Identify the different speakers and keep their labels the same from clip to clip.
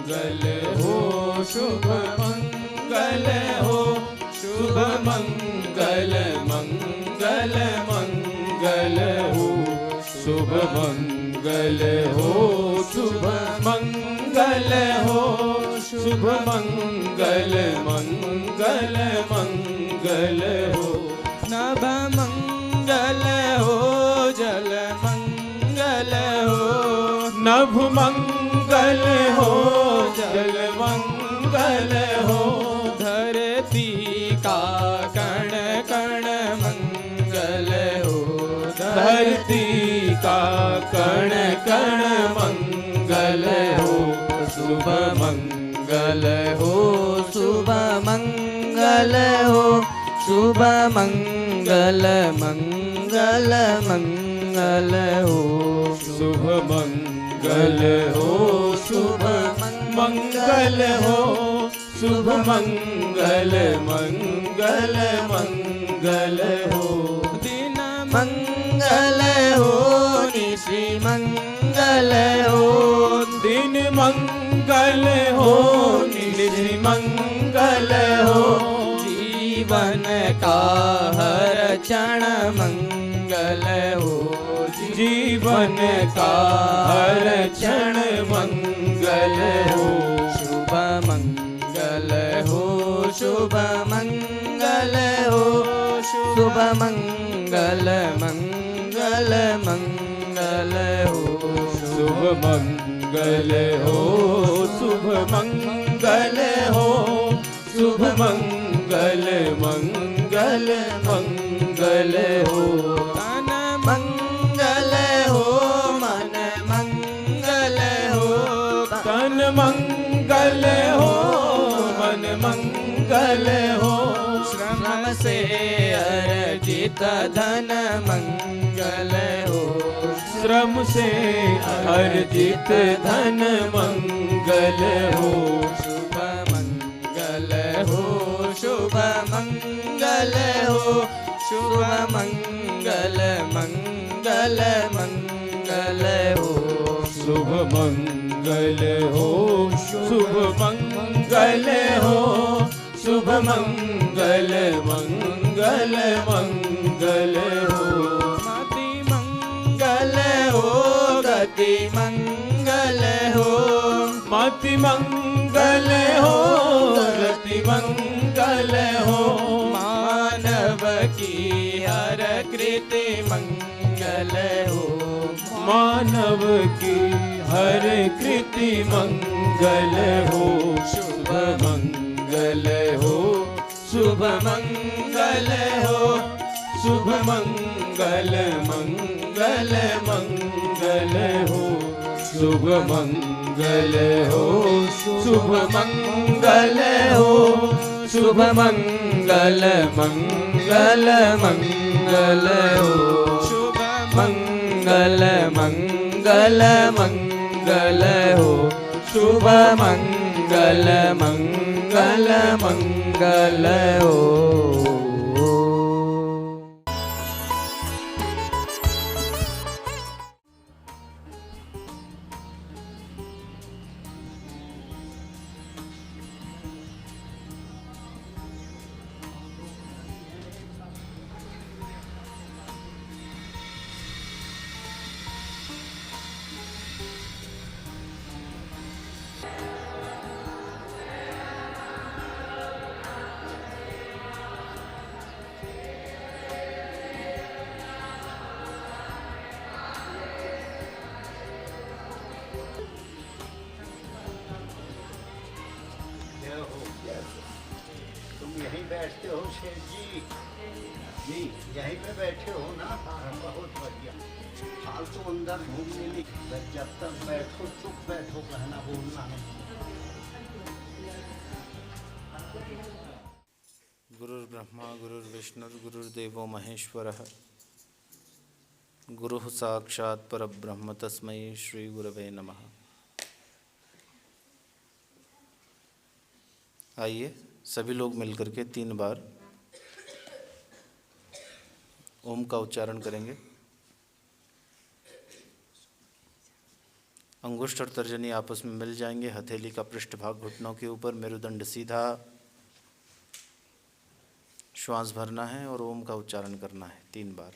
Speaker 1: मंगल हो, शुभ मंगल हो, शुभ मंगल मंगल मंगल हो, शुभ मंगल हो, शुभ मंगल हो, शुभ मंगल मंगल मंगल हो, नभ मंगल हो, जल मंगल हो, नभ मंगल हो, जल मंगल हो, धरती का कण कण मंगल हो, धरती का कण कण मंगल हो, शुभ मंगल हो, शुभ मंगल हो, शुभ मंगल मंगल मंगल हो, शुभ मंगल हो, शुभ मंगल हो, शुभ मंगल मंगल मंगल हो, दिन मंगल हो, निशि मंगल हो, दिन मंगल हो, निशि मंगल हो, जीवन का हर क्षण मंगल हो, जीवन का हर क्षण मंगल हो, शुभ मंगल हो, शुभ मंगल हो, शुभ मंगल मंगल मंगल हो, शुभ मंगल हो, शुभ मंगल हो, शुभ मंगल मंगल मंगल हो, तन मंगल हो, मन मंगल हो, तन मंगल हो, मन मंगल हो, श्रम से अर्जित धन मंगल हो, श्रम से अर्जित धन मंगल हो, शुभ मंगल हो, शुभ मंगल हो, शुभ मंगल मंगल मंगल हो, शुभ मंगल हो, शुभ मंगल हो, शुभ मंगल मंगल मंगल हो, मति मंगल हो, गति मंगल हो, मति मंगल हो, गति मंगल हो, मानव की हर कृति मंगल हो, मानव की हर कृति मंगल हो, शुभ मंगल हो, शुभ मंगल हो, शुभ मंगल मंगल मंगल हो, शुभ मंगल हो, शुभ मंगल हो, शुभ मंगल मंगल मंगल हो, शुभ मंगल मंगल मंगल हो, शुभ मंगल मंगल मंगल हो।
Speaker 2: बैठते हो शेर जी यहीं पे बैठे हो ना। बहुत बढ़िया। फालतू अंदर घूमने नहीं, जब तक बैठो चुप बैठो, कहना बोलना नहीं।
Speaker 3: गुरुर्ब्रह्मा गुरुर्विष्णु गुरुर्देवो महेश्वरः गुरुः साक्षात् परब्रह्म तस्मै श्री गुरवे नमः। आइए सभी लोग मिलकर के 3 बार ओम का उच्चारण करेंगे। अंगुष्ठ और तर्जनी आपस में मिल जाएंगे। हथेली का पृष्ठभाग घुटनों के ऊपर, मेरुदंड सीधा। श्वास भरना है और ओम का उच्चारण करना है 3 बार।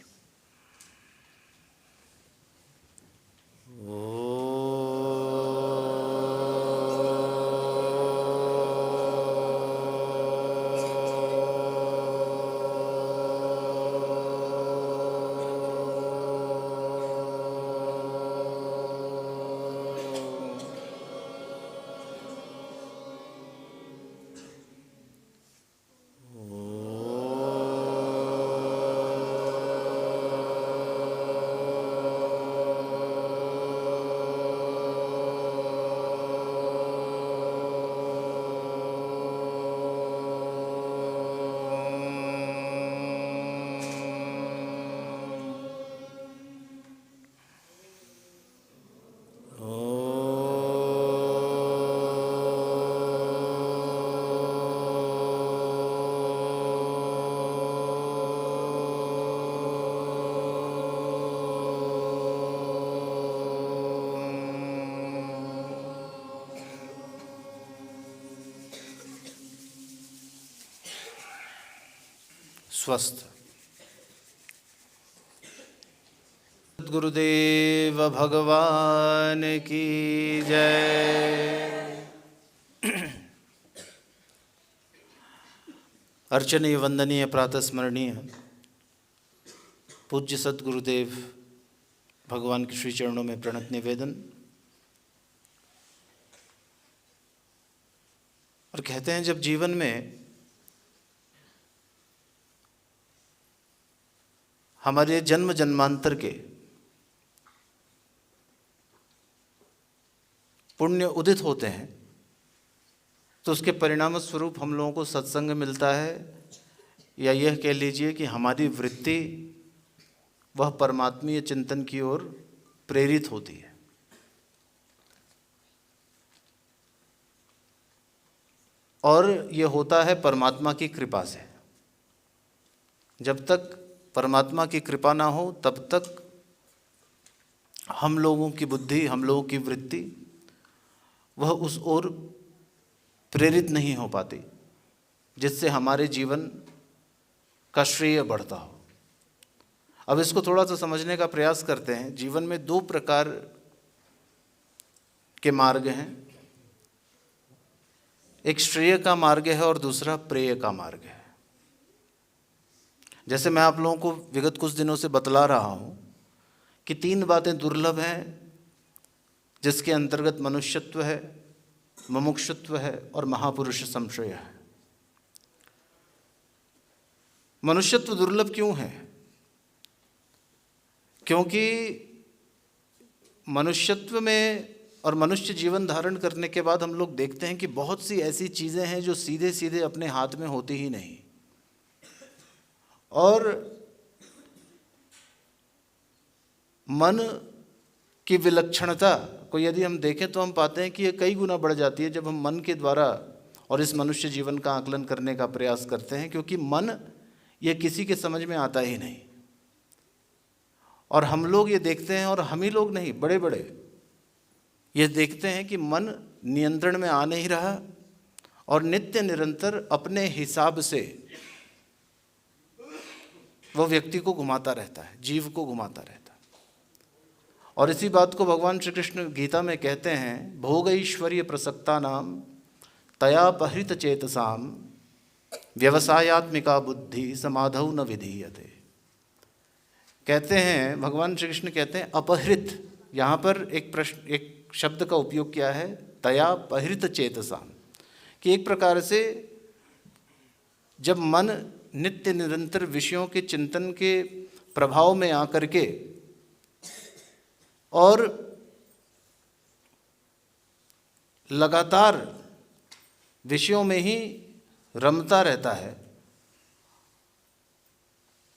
Speaker 3: स्वस्थ। सद्गुरुदेव भगवान की जय। अर्चनीय वंदनीय प्रातः स्मरणीय पूज्य सद्गुरुदेव भगवान के श्री चरणों में प्रणत निवेदन। और कहते हैं जब जीवन में हमारे जन्म जन्मांतर के पुण्य उदित होते हैं तो उसके परिणाम स्वरूप हम लोगों को सत्संग मिलता है, या यह कह लीजिए कि हमारी वृत्ति वह परमात्मीय चिंतन की ओर प्रेरित होती है। और यह होता है परमात्मा की कृपा से। जब तक परमात्मा की कृपा ना हो तब तक हम लोगों की बुद्धि, हम लोगों की वृत्ति वह उस ओर प्रेरित नहीं हो पाती जिससे हमारे जीवन का श्रेय बढ़ता हो। अब इसको थोड़ा सा समझने का प्रयास करते हैं। जीवन में 2 प्रकार के मार्ग हैं, एक श्रेय का मार्ग है और दूसरा प्रेय का मार्ग है। जैसे मैं आप लोगों को विगत कुछ दिनों से बतला रहा हूं कि 3 बातें दुर्लभ हैं जिसके अंतर्गत मनुष्यत्व है, मुमुक्षुत्व है और महापुरुष संशय है। मनुष्यत्व दुर्लभ क्यों है? क्योंकि मनुष्यत्व में और मनुष्य जीवन धारण करने के बाद हम लोग देखते हैं कि बहुत सी ऐसी चीज़ें हैं जो सीधे सीधे अपने हाथ में होती ही नहीं। और मन की विलक्षणता को यदि हम देखें तो हम पाते हैं कि ये कई गुना बढ़ जाती है जब हम मन के द्वारा और इस मनुष्य जीवन का आकलन करने का प्रयास करते हैं, क्योंकि मन ये किसी के समझ में आता ही नहीं। और हम लोग ये देखते हैं, और हम ही लोग नहीं, बड़े बड़े ये देखते हैं कि मन नियंत्रण में आ नहीं रहा और नित्य निरंतर अपने हिसाब से वह व्यक्ति को घुमाता रहता है, जीव को घुमाता रहता है। और इसी बात को भगवान श्री कृष्ण गीता में कहते हैं, भोग ऐश्वर्य प्रसक्ता नाम तयापहृत चेतसाम व्यवसायात्मिका बुद्धि समाधौ न विधीयते। कहते हैं, भगवान श्री कृष्ण कहते हैं अपहृत, यहाँ पर एक शब्द का उपयोग किया है, तयापहृत चेतसाम, कि एक प्रकार से जब मन नित्य निरंतर विषयों के चिंतन के प्रभाव में आकर के और लगातार विषयों में ही रमता रहता है,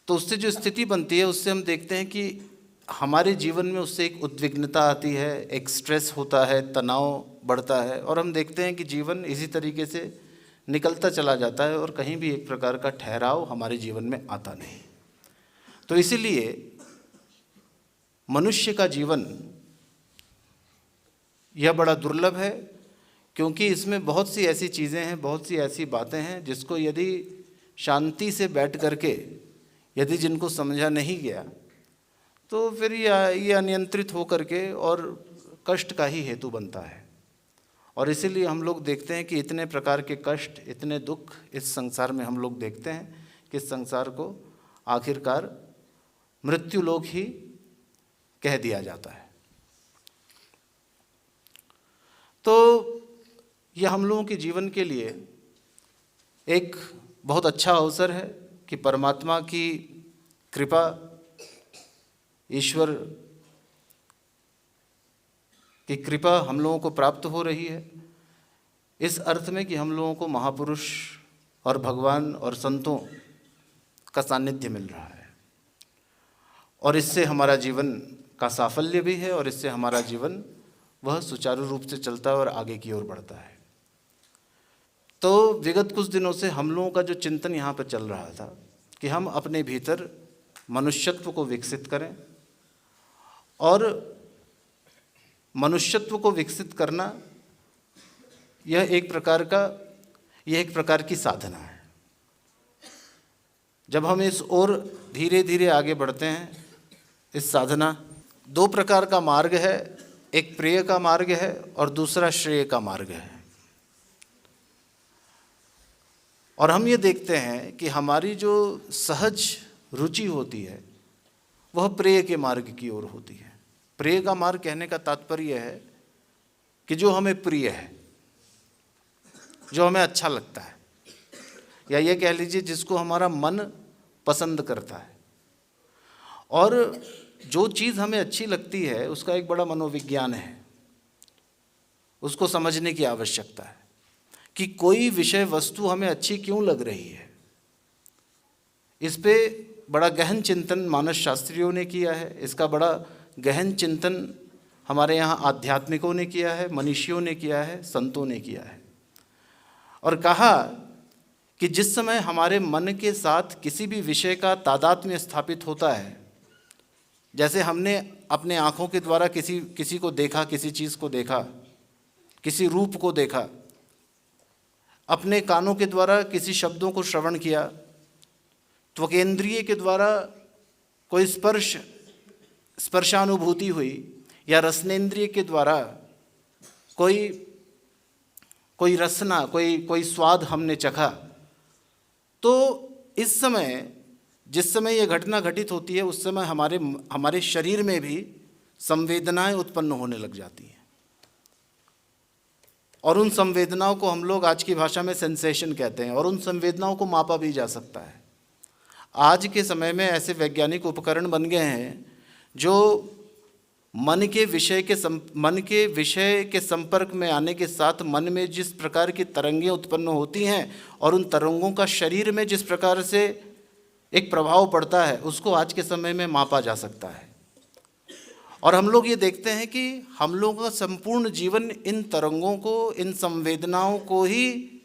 Speaker 3: तो उससे जो स्थिति बनती है उससे हम देखते हैं कि हमारे जीवन में उससे एक उद्विग्नता आती है, एक स्ट्रेस होता है, तनाव बढ़ता है, और हम देखते हैं कि जीवन इसी तरीके से निकलता चला जाता है और कहीं भी एक प्रकार का ठहराव हमारे जीवन में आता नहीं। तो इसीलिए मनुष्य का जीवन यह बड़ा दुर्लभ है, क्योंकि इसमें बहुत सी ऐसी चीज़ें हैं, बहुत सी ऐसी बातें हैं जिसको यदि शांति से बैठ करके यदि जिनको समझा नहीं गया तो फिर ये अनियंत्रित हो करके और कष्ट का ही हेतु बनता है। और इसीलिए हम लोग देखते हैं कि इतने प्रकार के कष्ट, इतने दुख इस संसार में हम लोग देखते हैं कि इस संसार को आखिरकार मृत्यु लोक ही कह दिया जाता है। तो यह हम लोगों के जीवन के लिए एक बहुत अच्छा अवसर है कि परमात्मा की कृपा, ईश्वर की कृपा हम लोगों को प्राप्त हो रही है, इस अर्थ में कि हम लोगों को महापुरुष और भगवान और संतों का सानिध्य मिल रहा है, और इससे हमारा जीवन का साफल्य भी है, और इससे हमारा जीवन वह सुचारू रूप से चलता है और आगे की ओर बढ़ता है। तो विगत कुछ दिनों से हम लोगों का जो चिंतन यहाँ पर चल रहा था कि हम अपने भीतर मनुष्यत्व को विकसित करें, और मनुष्यत्व को विकसित करना यह एक प्रकार की साधना है। जब हम इस ओर धीरे धीरे आगे बढ़ते हैं, इस साधना दो प्रकार का मार्ग है, एक प्रेय का मार्ग है और दूसरा श्रेय का मार्ग है। और हम ये देखते हैं कि हमारी जो सहज रुचि होती है वह प्रेय के मार्ग की ओर होती है। प्रेय का मार्ग कहने का तात्पर्य है कि जो हमें प्रिय है, जो हमें अच्छा लगता है, या ये कह लीजिए जिसको हमारा मन पसंद करता है। और जो चीज़ हमें अच्छी लगती है उसका एक बड़ा मनोविज्ञान है, उसको समझने की आवश्यकता है कि कोई विषय वस्तु हमें अच्छी क्यों लग रही है। इस पे बड़ा गहन चिंतन मानस शास्त्रियों ने किया है, इसका बड़ा गहन चिंतन हमारे यहाँ आध्यात्मिकों ने किया है, मनीषियों ने किया है, संतों ने किया है, और कहा कि जिस समय हमारे मन के साथ किसी भी विषय का तादात्म्य स्थापित होता है, जैसे हमने अपने आँखों के द्वारा किसी को देखा, किसी चीज़ को देखा, किसी रूप को देखा, अपने कानों के द्वारा किसी शब्दों को श्रवण किया, त्वकेंद्रिय के द्वारा कोई स्पर्शानुभूति हुई, या रसनेन्द्रिय के द्वारा कोई रसना, कोई स्वाद हमने चखा, तो इस समय जिस समय ये घटना घटित होती है उस समय हमारे शरीर में भी संवेदनाएं उत्पन्न होने लग जाती हैं, और उन संवेदनाओं को हम लोग आज की भाषा में सेंसेशन कहते हैं, और उन संवेदनाओं को मापा भी जा सकता है। आज के समय में ऐसे वैज्ञानिक उपकरण बन गए हैं जो मन के विषय के संपर्क में आने के साथ मन में जिस प्रकार की तरंगें उत्पन्न होती हैं और उन तरंगों का शरीर में जिस प्रकार से एक प्रभाव पड़ता है, उसको आज के समय में मापा जा सकता है। और हम लोग ये देखते हैं कि हम लोगों का संपूर्ण जीवन इन तरंगों को, इन संवेदनाओं को ही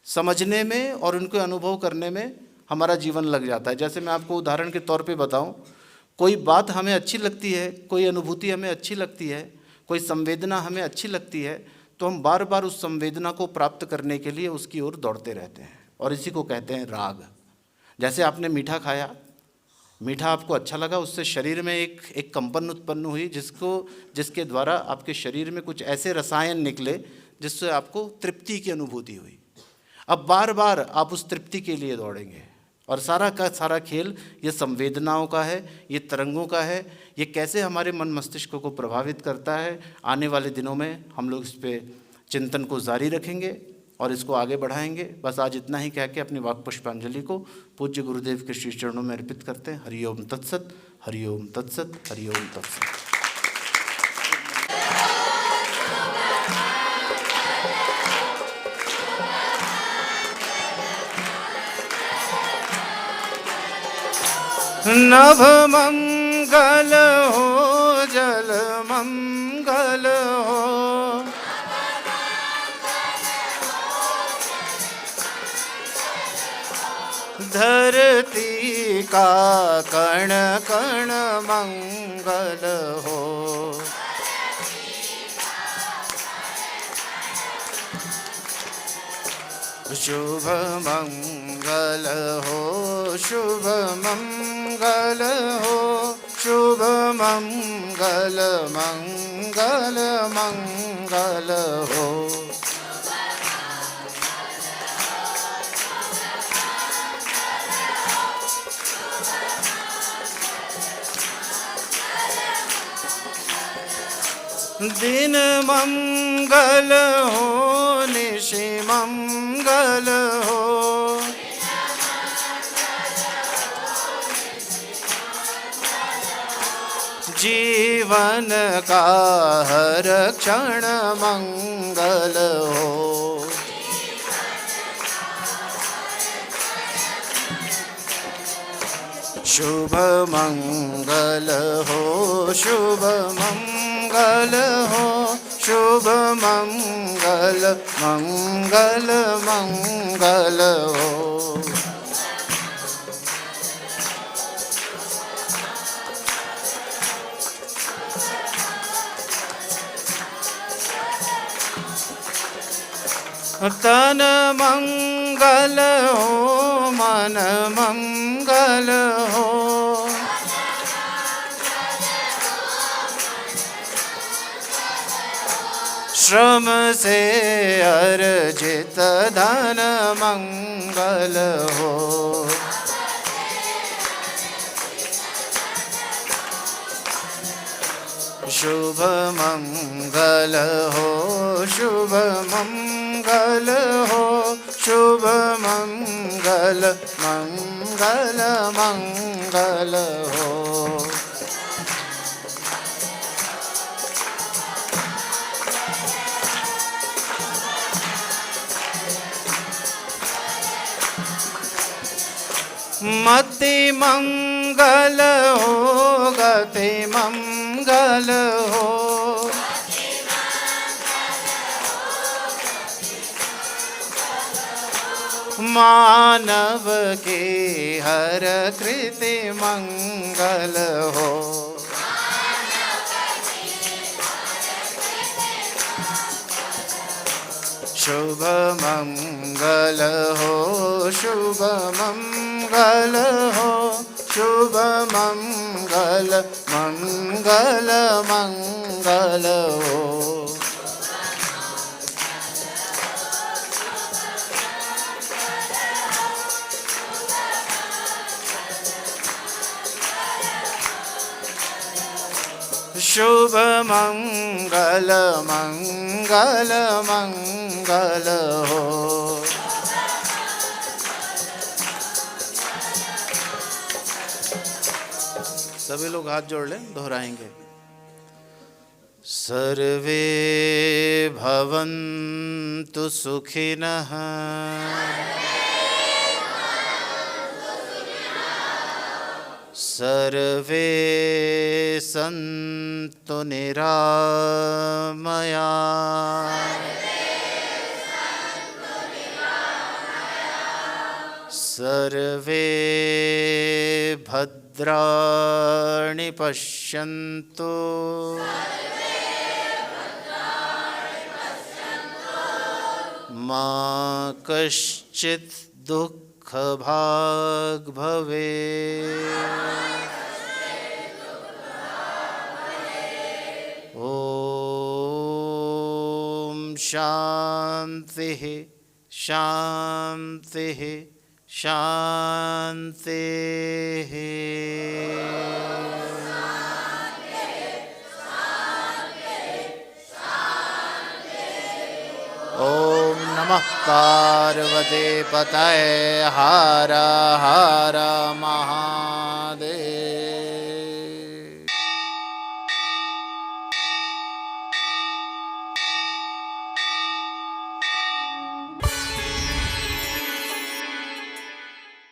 Speaker 3: समझने में और उनको अनुभव करने में हमारा जीवन लग जाता है। जैसे मैं आपको उदाहरण के तौर पे बताऊं, कोई बात हमें अच्छी लगती है, कोई अनुभूति हमें अच्छी लगती है, कोई संवेदना हमें अच्छी लगती है, तो हम बार बार उस संवेदना को प्राप्त करने के लिए उसकी ओर दौड़ते रहते हैं, और इसी को कहते हैं राग। जैसे आपने मीठा खाया, मीठा आपको अच्छा लगा, उससे शरीर में एक कंपन उत्पन्न हुई जिसके द्वारा आपके शरीर में कुछ ऐसे रसायन निकले जिससे आपको तृप्ति की अनुभूति हुई। अब बार बार आप उस तृप्ति के लिए दौड़ेंगे, और सारा का सारा खेल ये संवेदनाओं का है, ये तरंगों का है। ये कैसे हमारे मन मस्तिष्क को प्रभावित करता है, आने वाले दिनों में हम लोग इस पे चिंतन को जारी रखेंगे और इसको आगे बढ़ाएंगे। बस आज इतना ही कह के अपनी वाक पुष्पांजलि को पूज्य गुरुदेव के श्री चरणों में अर्पित करते हैं। हरिओम तत्सत, हरिओम तत्सत, हरिओम तत्सत। नभ मंगल हो, जल मंगल हो, धरती का कण कण मंगल हो, शुभ मंगल हो, शुभ मंगल हो, शुभ मंगल मंगल मंगल हो। दिन मंगल हो, निशि मंगल हो, जीवन का हर क्षण मंगल हो। शुभ मंगल हो, शुभ मंगल हो, शुभ मंगल मंगल मंगल हो। तन मंगल हो, मन मंगल हो, श्रम से अर्जित धन मंगल हो। शुभ मंगल हो, शुभ मंगल हो, शुभ मंगल मंगल मंगल हो। मति मंगल हो, गति मंगल हो, मानव की हर कृति मंगल हो। शुभ मंगल हो, शुभ मंगल हो, शुभ मंगल मंगल मंगल हो। शुभ मंगल मंगल मंगल हो। सभी लोग हाथ जोड़ लें, दोहराएंगे। सर्वे भवन्तु सुखिनः, सर्वे सन्तु निरामया, सर्वे भद्राणि पश्यन्तु, मा कश्चित् दुःखभाग् भवेत्। ॐ शान्तिः शान्तिः शान्तिः। ॐ नमः पार्वती पतये, हर हर मा